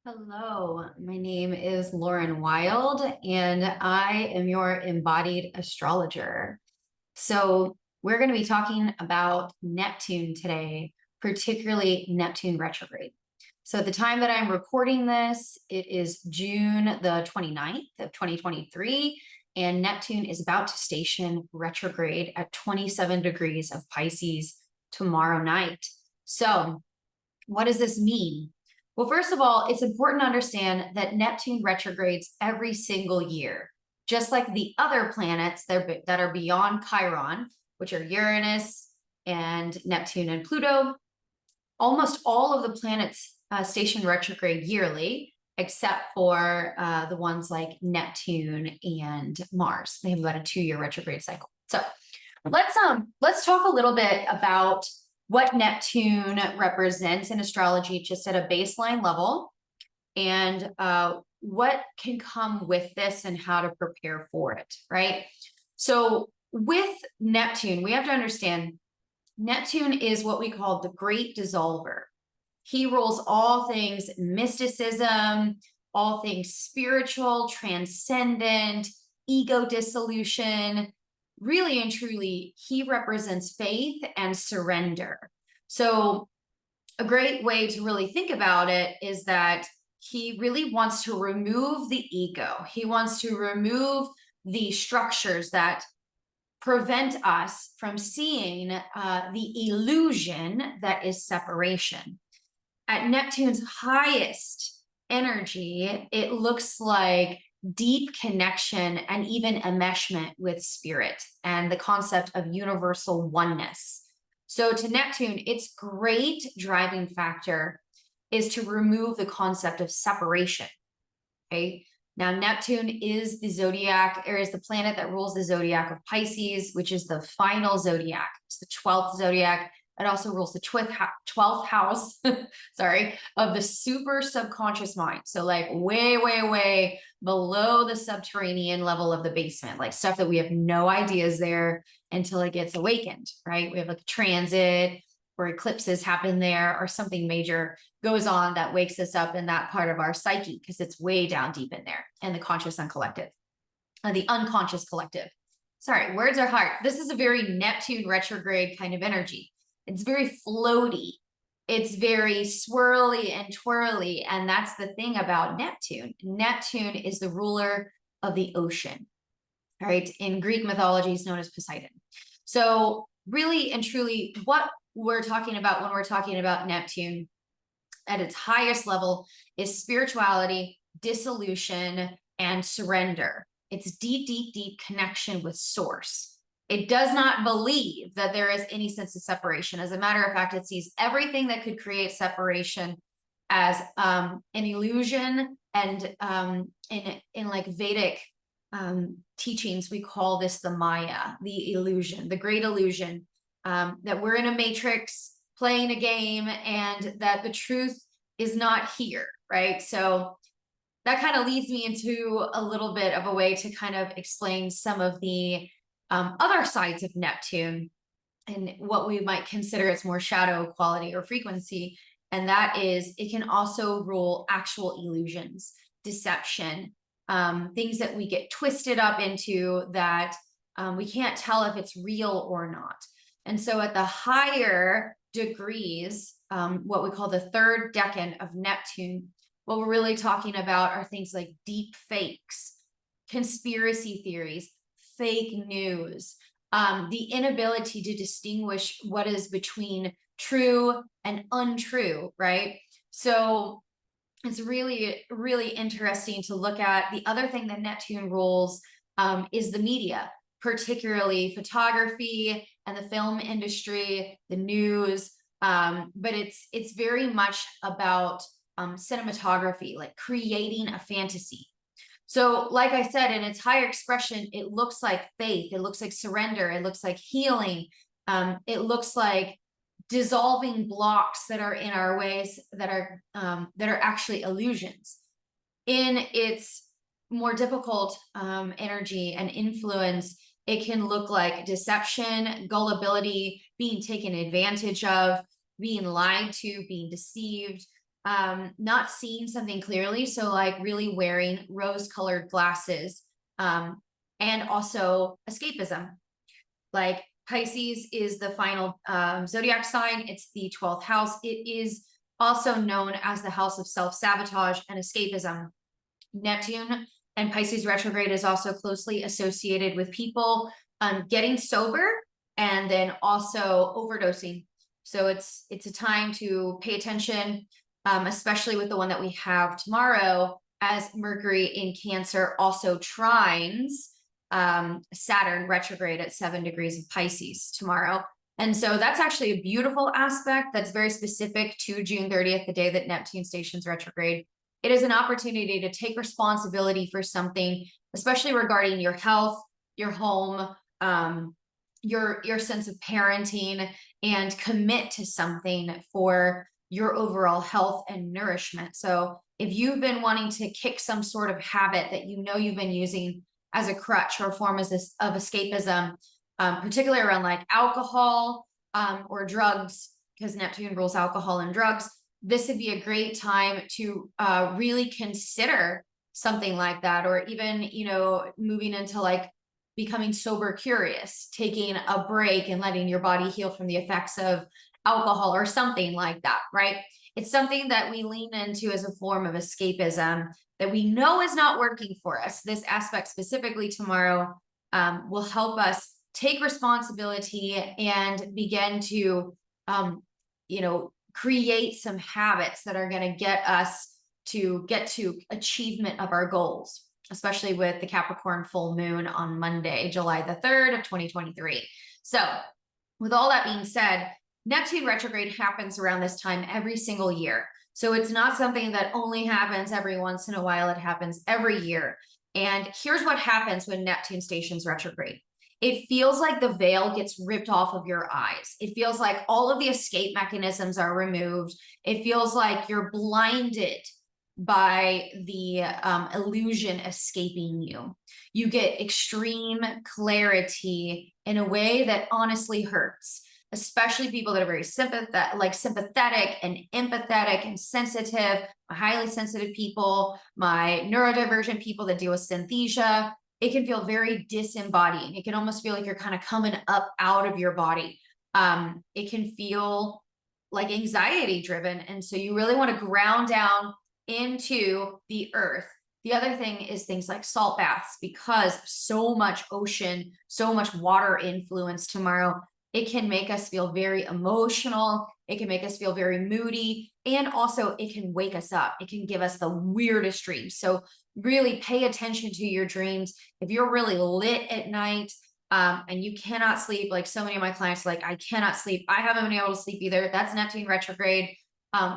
Hello, my name is Lauren Wild, and I am your embodied astrologer. So, we're going to be talking about Neptune today, particularly Neptune retrograde. So, at the time that I'm recording this, it is June the 29th of 2023, and Neptune is about to station retrograde at 27 degrees of Pisces tomorrow night. So, what does this mean? Well, first of all, it's important to understand that Neptune retrogrades every single year, just like the other planets that are beyond Chiron, which are Uranus and Neptune and Pluto. Almost all of the planets station retrograde yearly, except for the ones like Neptune and Mars. They have about a 2-year retrograde cycle. So let's talk a little bit about what Neptune represents in astrology, just at a baseline level, and what can come with this and how to prepare for it, right? So with Neptune, we have to understand Neptune is what we call the great dissolver. He rules all things mysticism, all things spiritual, transcendent, ego dissolution. Really and truly, he represents faith and surrender. So, a great way to really think about it is that he really wants to remove the ego. He wants to remove the structures that prevent us from seeing the illusion that is separation. At Neptune's highest energy, it looks like deep connection and even enmeshment with spirit and the concept of universal oneness. So to Neptune, its great driving factor is to remove the concept of separation. Okay. Now, Neptune is the zodiac, or is the planet that rules the zodiac of Pisces, which is the final zodiac. It's the 12th zodiac. It also rules the 12th house, sorry, of the super subconscious mind. So like way, way, way below the subterranean level of the basement, like stuff that we have no idea is there until it gets awakened, right? We have like a transit or eclipses happen there, or something major goes on that wakes us up in that part of our psyche, because it's way down deep in there, and the conscious and collective, the unconscious collective. Sorry, words are hard. This is a very Neptune retrograde kind of energy. It's very floaty. It's very swirly and twirly. And that's the thing about Neptune. Neptune is the ruler of the ocean, right? In Greek mythology, it's known as Poseidon. So really and truly, what we're talking about when we're talking about Neptune at its highest level is spirituality, dissolution, and surrender. It's deep, deep, deep connection with source. It does not believe that there is any sense of separation. As a matter of fact, it sees everything that could create separation as an illusion. And in like Vedic teachings, we call this the Maya, the illusion, the great illusion, that we're in a matrix playing a game and that the truth is not here, right? So that kind of leads me into a little bit of a way to kind of explain some of the other sides of Neptune and what we might consider its more shadow quality or frequency. And that is, it can also rule actual illusions, deception, things that we get twisted up into that we can't tell if it's real or not. And so at the higher degrees, what we call the third decan of Neptune, what we're really talking about are things like deep fakes, conspiracy theories, fake news, the inability to distinguish what is between true and untrue, right? So it's really, really interesting to look at. The other thing that Neptune rules is the media, particularly photography and the film industry, the news. But it's very much about cinematography, like creating a fantasy. So, like I said, in its higher expression, it looks like faith, it looks like surrender, it looks like healing, it looks like dissolving blocks that are in our ways that are actually illusions. In its more difficult energy and influence, it can look like deception, gullibility, being taken advantage of, being lied to, being deceived. not seeing something clearly. So like really wearing rose-colored glasses, and also escapism. Like Pisces is the final zodiac sign. It's the 12th house. It is also known as the house of self-sabotage and escapism. Neptune and Pisces retrograde is also closely associated with people getting sober and then also overdosing. So it's a time to pay attention, especially with the one that we have tomorrow, as Mercury in Cancer also trines Saturn retrograde at 7 degrees of Pisces tomorrow. And so that's actually a beautiful aspect that's very specific to June 30th, the day that Neptune stations retrograde. It is an opportunity to take responsibility for something, especially regarding your health, your home, your sense of parenting, and commit to something for your overall health and nourishment. So if you've been wanting to kick some sort of habit that you know you've been using as a crutch or form of escapism, particularly around like alcohol or drugs, because Neptune rules alcohol and drugs, this would be a great time to really consider something like that, or even, you know, moving into like becoming sober curious, taking a break and letting your body heal from the effects of alcohol or something like that, right? It's something that we lean into as a form of escapism that we know is not working for us. This aspect specifically tomorrow will help us take responsibility and begin to, you know, create some habits that are going to get us to get to achievement of our goals, especially with the Capricorn full moon on Monday, July the 3rd of 2023. So with all that being said, Neptune retrograde happens around this time every single year. So it's not something that only happens every once in a while. It happens every year. And here's what happens when Neptune stations retrograde. It feels like the veil gets ripped off of your eyes. It feels like all of the escape mechanisms are removed. It feels like you're blinded by the illusion escaping you. You get extreme clarity in a way that honestly hurts, especially people that are very sympathetic and empathetic and sensitive, highly sensitive people, my neurodivergent people that deal with synesthesia. It can feel very disembodying. It can almost feel like you're kind of coming up out of your body. It can feel like anxiety driven. And so you really want to ground down into the earth. The other thing is things like salt baths, because so much ocean, so much water influence tomorrow. It can make us feel very emotional. It can make us feel very moody. And also it can wake us up. It can give us the weirdest dreams. So really pay attention to your dreams. If you're really lit at night and you cannot sleep, like so many of my clients, like I cannot sleep. I haven't been able to sleep either. That's Neptune retrograde.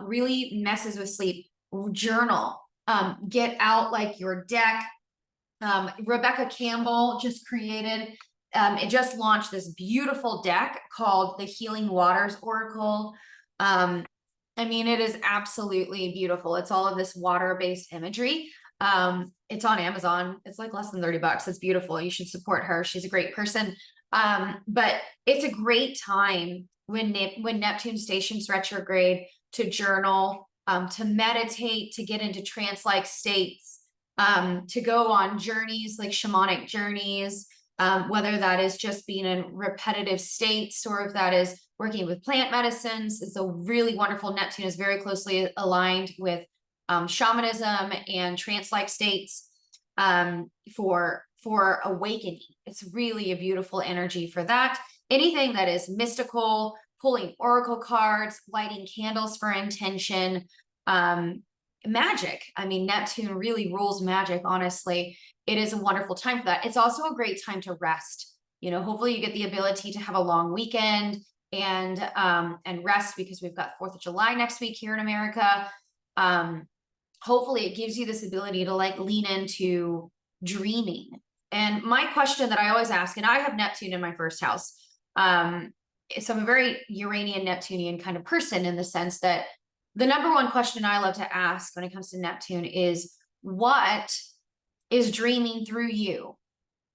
Really messes with sleep. Journal. Get out like your deck. Rebecca Campbell just created, it just launched this beautiful deck called the Healing Waters Oracle. I mean, it is absolutely beautiful. It's all of this water-based imagery. It's on Amazon. It's like less than $30. It's beautiful. You should support her. She's a great person. But it's a great time when Neptune stations retrograde to journal, to meditate, to get into trance-like states, to go on journeys like shamanic journeys, whether that is just being in repetitive states or if that is working with plant medicines. It's a really wonderful. Neptune is very closely aligned with shamanism and trance-like states for awakening. It's really a beautiful energy for that. Anything that is mystical, pulling oracle cards, lighting candles for intention, magic. I mean, Neptune really rules magic, honestly. It is a wonderful time for that. It's also a great time to rest. You know, hopefully you get the ability to have a long weekend and rest, because we've got 4th of July next week here in America. Hopefully it gives you this ability to like lean into dreaming. And my question that I always ask, and I have Neptune in my first house. So I'm a very Uranian Neptunian kind of person, in the sense that the number one question I love to ask when it comes to Neptune is, what is dreaming through you,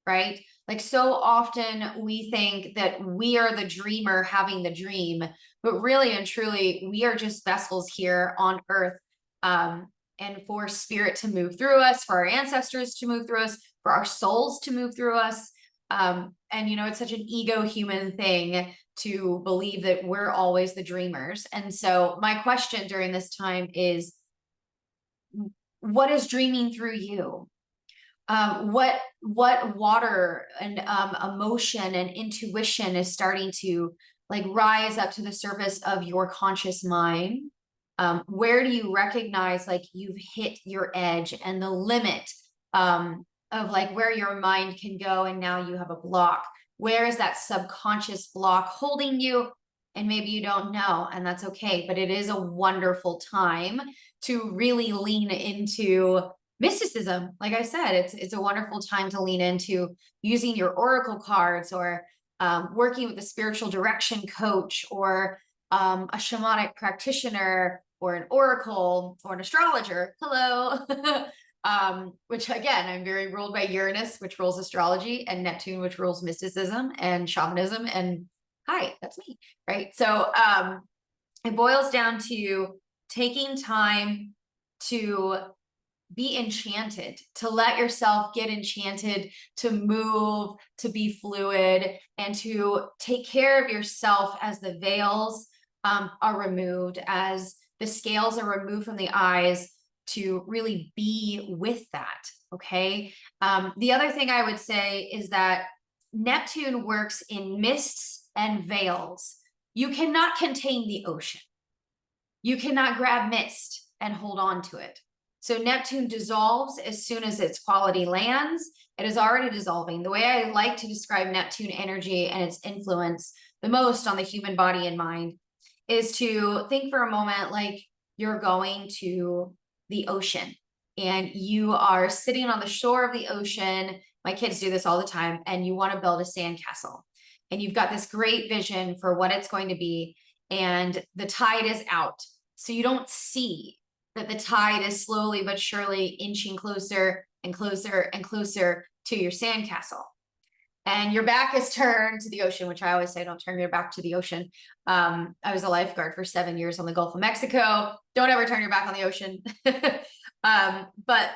right? Like so often we think that we are the dreamer having the dream, but really and truly, we are just vessels here on earth and for spirit to move through us, for our ancestors to move through us, for our souls to move through us. And, you know, it's such an ego human thing to believe that we're always the dreamers. And so my question during this time is, what is dreaming through you? What water and emotion and intuition is starting to like rise up to the surface of your conscious mind? Where do you recognize like you've hit your edge and the limit of like where your mind can go, and now you have a block? Where is that subconscious block holding you? And maybe you don't know, and that's okay, but it is a wonderful time to really lean into mysticism. Like I said, it's a wonderful time to lean into using your oracle cards, or working with a spiritual direction coach, or a shamanic practitioner, or an oracle, or an astrologer. Hello. Which again, I'm very ruled by Uranus, which rules astrology, and Neptune, which rules mysticism and shamanism. And hi, that's me, right? So it boils down to taking time to be enchanted, to let yourself get enchanted, to move, to be fluid, and to take care of yourself as the veils are removed, as the scales are removed from the eyes, to really be with that. Okay. The other thing I would say is that Neptune works in mists and veils. You cannot contain the ocean. You cannot grab mist and hold on to it. So Neptune dissolves as soon as its quality lands. It is already dissolving. The way I like to describe Neptune energy and its influence the most on the human body and mind is to think for a moment like you're going to the ocean and you are sitting on the shore of the ocean. My kids do this all the time, and you want to build a sandcastle, and you've got this great vision for what it's going to be, and the tide is out. So you don't see that the tide is slowly but surely inching closer and closer and closer to your sandcastle. And your back is turned to the ocean, which I always say, don't turn your back to the ocean. I was a lifeguard for 7 years on the Gulf of Mexico. Don't ever turn your back on the ocean. But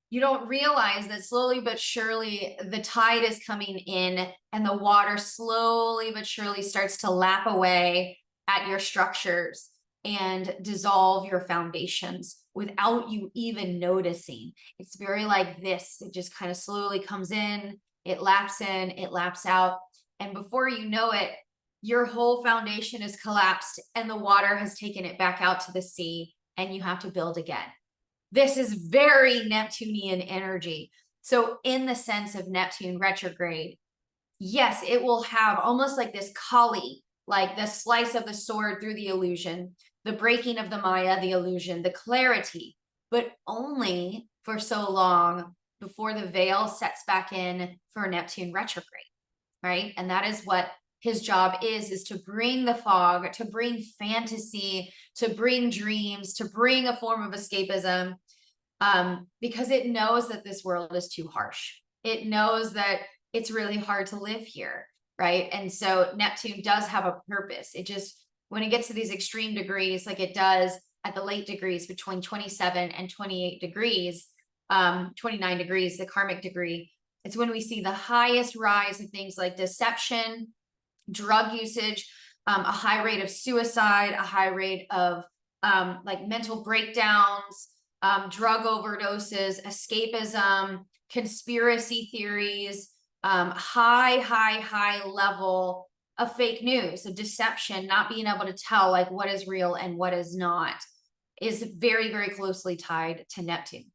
you don't realize that slowly but surely the tide is coming in, and the water slowly but surely starts to lap away at your structures and dissolve your foundations without you even noticing. It's very like this. It just kind of slowly comes in, it laps in, it laps out. And before you know it, your whole foundation is collapsed and the water has taken it back out to the sea, and you have to build again. This is very Neptunian energy. So in the sense of Neptune retrograde, yes, it will have almost like this Kali, like the slice of the sword through the illusion, the breaking of the Maya, the illusion, the clarity, but only for so long before the veil sets back in for Neptune retrograde, right? And that is what his job is to bring the fog, to bring fantasy, to bring dreams, to bring a form of escapism, because it knows that this world is too harsh. It knows that it's really hard to live here, right? And so Neptune does have a purpose. It just, when it gets to these extreme degrees, like it does at the late degrees between 27 and 28 degrees, 29 degrees, the karmic degree, it's when we see the highest rise of things like deception, drug usage, a high rate of suicide, a high rate of like mental breakdowns, drug overdoses, escapism, conspiracy theories, high level of fake news, of deception, not being able to tell like what is real and what is not, is very, very closely tied to Neptune.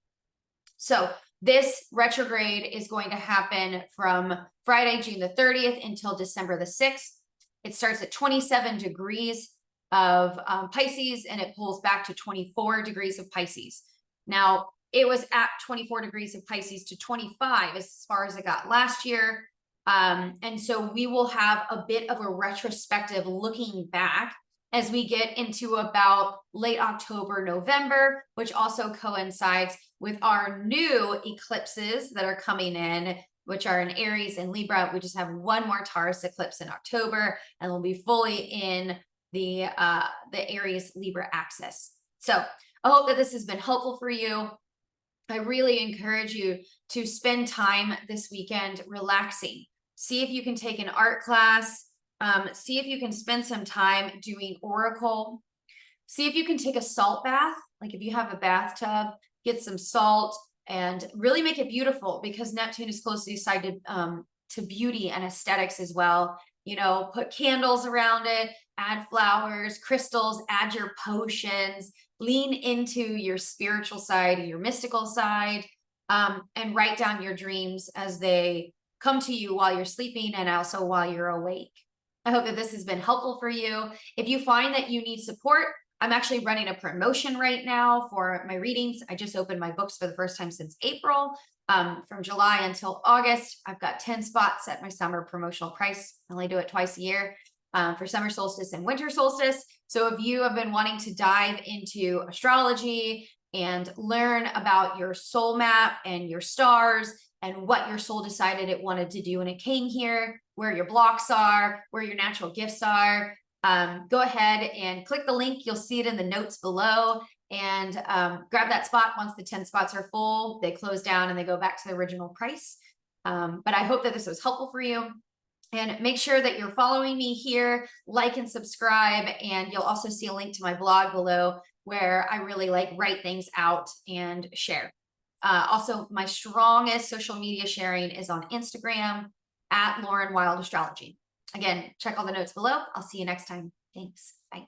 So this retrograde is going to happen from Friday, June the 30th until December the 6th. It starts at 27 degrees of Pisces, and it pulls back to 24 degrees of Pisces. Now, it was at 24 degrees of Pisces to 25 as far as it got last year. And so we will have a bit of a retrospective looking back as we get into about late October, November, which also coincides with our new eclipses that are coming in, which are in Aries and Libra. We just have one more Taurus eclipse in October, and we'll be fully in the Aries Libra axis. So I hope that this has been helpful for you. I really encourage you to spend time this weekend relaxing. See if you can take an art class. See if you can spend some time doing oracle. See if you can take a salt bath. Like if you have a bathtub, get some salt and really make it beautiful, because Neptune is closely tied to beauty and aesthetics as well. You know, put candles around it, add flowers, crystals, add your potions, lean into your spiritual side, your mystical side, and write down your dreams as they come to you while you're sleeping and also while you're awake. I hope that this has been helpful for you. If you find that you need support, I'm actually running a promotion right now for my readings. I just opened my books for the first time since April. From July until August, I've got 10 spots at my summer promotional price. I only do it twice a year for summer solstice and winter solstice. So if you have been wanting to dive into astrology and learn about your soul map and your stars and what your soul decided it wanted to do when it came here, where your blocks are, where your natural gifts are, go ahead and click the link. You'll see it in the notes below, and grab that spot. Once the 10 spots are full, they close down and they go back to the original price. But I hope that this was helpful for you. And make sure that you're following me here, like and subscribe. And you'll also see a link to my blog below where I really write things out and share. Also, my strongest social media sharing is on Instagram at Lauren Wild Astrology. Again, check all the notes below. I'll see you next time. Thanks. Bye.